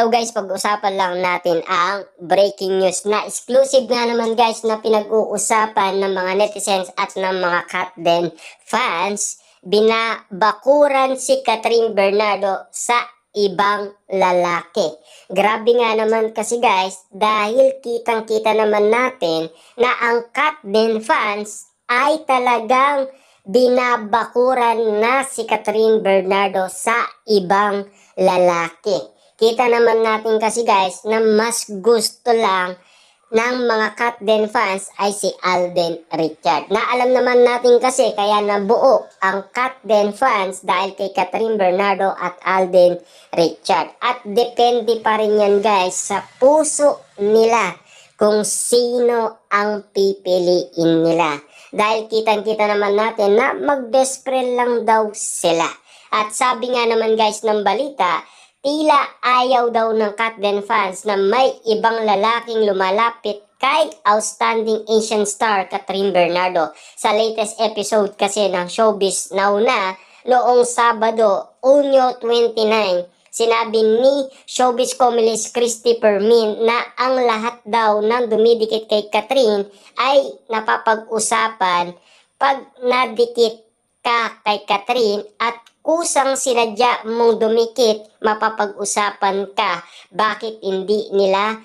Hello guys, pag-usapan lang natin ang breaking news na exclusive nga naman guys na pinag-uusapan ng mga netizens at ng mga Katden fans. Binabakuran si Catherine Bernardo sa ibang lalaki. Grabe nga naman kasi guys dahil kitang-kita naman natin na ang Katden fans ay talagang binabakuran na si Catherine Bernardo sa ibang lalaki. Kita naman natin kasi guys na mas gusto lang ng mga Katden fans ay si Alden Richard. Na alam naman natin kasi kaya nabuo ang Katden fans dahil kay Catherine Bernardo at Alden Richard. At depende pa rin yan guys sa puso nila kung sino ang pipiliin nila. Dahil kitang-kita naman natin na mag-best friend lang daw sila. At sabi nga naman guys ng balita, tila ayaw daw ng Katden fans na may ibang lalaking lumalapit kay outstanding Asian star Catherine Bernardo. Sa latest episode kasi ng Showbiz Now na noong Sabado, Unyo 29, sinabi ni Showbiz Communist Christopher Min na ang lahat daw ng dumidikit kay Catherine ay napapag-usapan pag nadikit ka kay Catherine at kusang sinadya mong dumikit, mapapag-usapan ka. Bakit hindi nila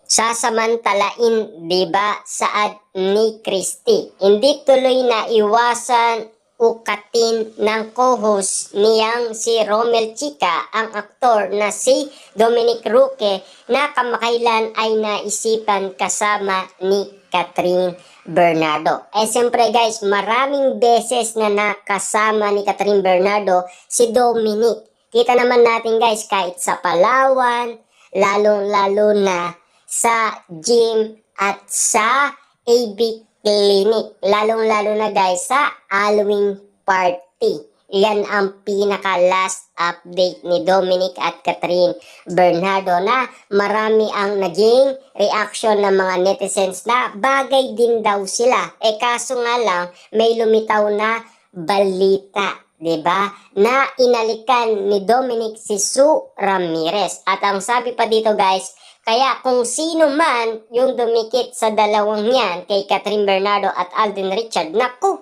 sasamantalain, diba, saad ni Christy? Hindi tuloy na iwasan ukatin ng co-host niyang si Romel Chica, ang aktor na si Dominic Roque na kamakailan ay naisipan kasama ni Catherine Bernardo. Siyempre guys, maraming beses na nakasama ni Catherine Bernardo si Dominic. Kita naman natin guys, kahit sa Palawan, lalong-lalo na sa gym at sa AB Clinic. Lalong-lalo na guys sa Halloween party. Yan ang pinaka-last update ni Dominic at Catherine Bernardo na marami ang naging reaction ng mga netizens na bagay din daw sila. Kaso nga lang may lumitaw na balita, 'di ba? Na inalikan ni Dominic si Sue Ramirez. At ang sabi pa dito guys, kaya kung sino man yung dumikit sa dalawang yan kay Catherine Bernardo at Alden Richard, naku,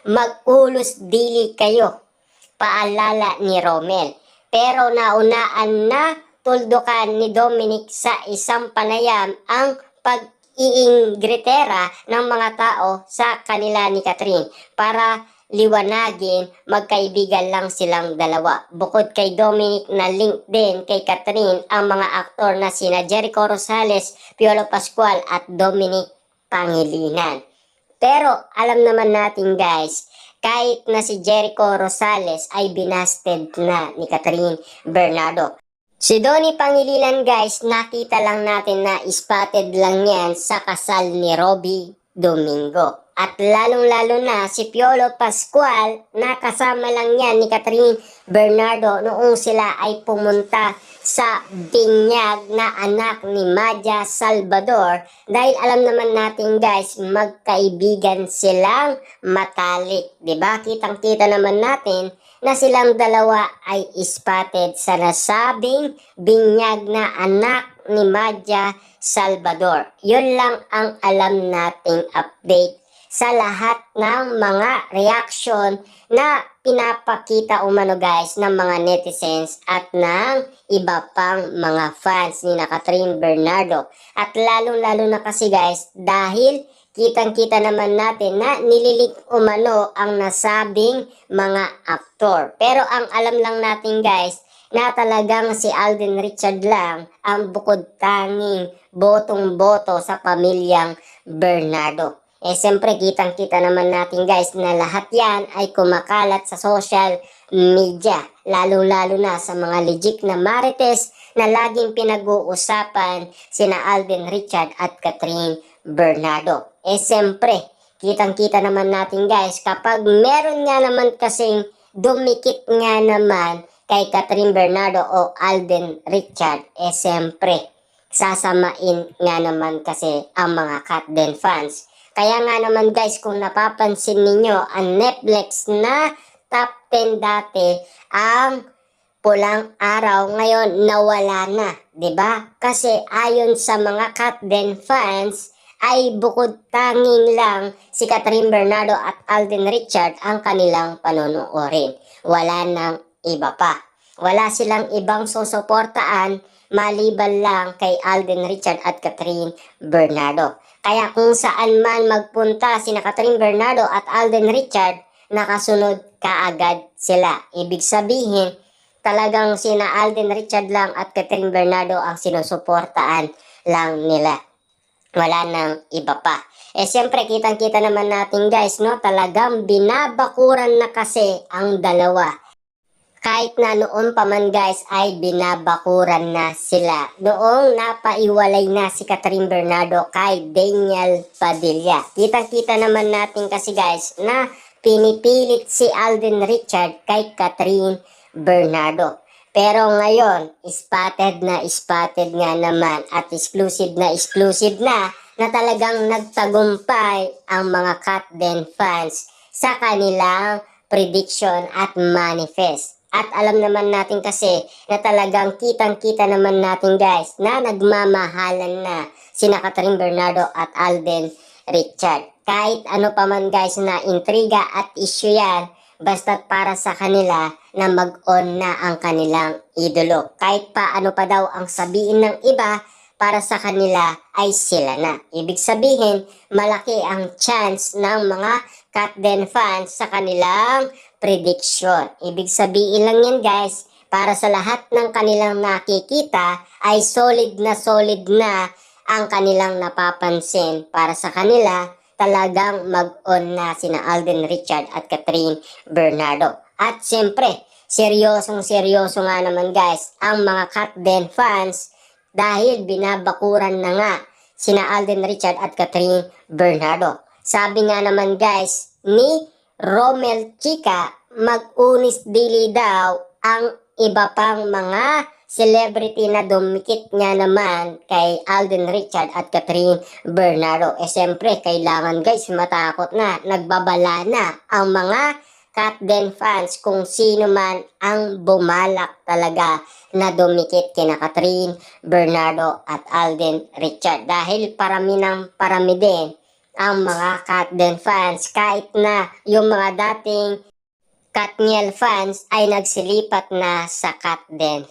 mag-ulos dili kayo. Paalala ni Romel. Pero naunaan na tuldukan ni Dominic sa isang panayam ang pag-iingritera ng mga tao sa kanila ni Catherine para liwanagin magkaibigan lang silang dalawa. Bukod kay Dominic na link din kay Catherine ang mga aktor na sina Jericho Rosales, Piolo Pascual at Dominic Pangilinan. Pero alam naman natin guys, kahit na si Jericho Rosales ay binasted na ni Catherine Bernardo. Si Donnie Pangilinan guys, nakita lang natin na spotted lang yan sa kasal ni Robby Domingo. At lalong-lalo na si Piolo Pascual, nakasama lang yan ni Catherine Bernardo noong sila ay pumunta sa binyag na anak ni Maja Salvador. Dahil alam naman natin guys, magkaibigan silang matalik. Diba? Kitang-kita naman natin na silang dalawa ay spotted sa nasabing binyag na anak ni Maja Salvador. Yun lang ang alam nating update sa lahat ng mga reaction na pinapakita umano guys ng mga netizens at ng iba pang mga fans ni Catherine Bernardo. At lalong-lalo na kasi guys dahil kitang-kita naman natin na nililik umano ang nasabing mga aktor. Pero ang alam lang natin guys na talagang si Alden Richard lang ang bukod tanging botong-boto sa pamilyang Bernardo. Siyempre kitang-kita naman natin guys na lahat yan ay kumakalat sa social media. Lalo-lalo na sa mga legit na marites na laging pinag-uusapan sina Alden Richard at Catherine Bernardo. Siyempre, kitang-kita naman natin guys kapag meron nga naman kasing dumikit nga naman kay Catherine Bernardo o Alden Richard, siyempre, sasamain nga naman kasi ang mga Katden fans. Kaya nga naman guys, kung napapansin ninyo, ang Netflix na top 10 dati ang pulang araw ngayon nawala na, 'di ba? Kasi ayon sa mga Katden fans ay bukod tanging lang si Catherine Bernardo at Alden Richard ang kanilang panonoodin. Wala nang iba pa. Wala silang ibang susuportaan maliban lang kay Alden Richard at Catherine Bernardo. Kaya kung saan man magpunta sina Catherine Bernardo at Alden Richard, nakasunod kaagad sila. Ibig sabihin, talagang sina Alden Richard lang at Catherine Bernardo ang sinusuportaan lang nila. Wala nang iba pa. Siyempre, kitang-kita naman natin guys, no? Talagang binabakuran na kasi ang dalawa. Kahit na noon pa man guys ay binabakuran na sila. Noong napaiwalay na si Catherine Bernardo kay Daniel Padilla. Kitang-kita naman natin kasi guys na pinipilit si Alden Richard kay Catherine Bernardo. Pero ngayon, spotted nga naman at exclusive na talagang nagtagumpay ang mga Katden fans sa kanilang prediction at manifest. At alam naman natin kasi na talagang kitang-kita naman natin guys na nagmamahalan na sina Catherine Bernardo at Alden Richard. Kahit ano pa man guys na intriga at issue yan, basta't para sa kanila na mag-on na ang kanilang idolo. Kahit pa ano pa daw ang sabihin ng iba, para sa kanila ay sila na. Ibig sabihin, malaki ang chance ng mga Katden fans sa kanilang prediction. Ibig sabihin lang yan guys, para sa lahat ng kanilang nakikita ay solid na ang kanilang napapansin. Para sa kanila, talagang mag-on na sina Alden Richard at Catherine Bernardo. At siyempre, seryosong-seryoso nga naman guys ang mga Katden fans dahil binabakuran na nga sina Alden Richard at Catherine Bernardo. Sabi nga naman guys ni Romel Chica, mag-unis dili daw ang iba pang mga celebrity na dumikit nga naman kay Alden Richard at Catherine Bernardo. Siyempre, kailangan guys matakot na, nagbabala na ang mga Katden fans kung sino man ang bumalak talaga na dumikit kina Catherine Bernardo at Alden Richard. Dahil parami din ang mga Katden fans kahit na yung mga dating Katniel fans ay nagsilipat na sa Katden.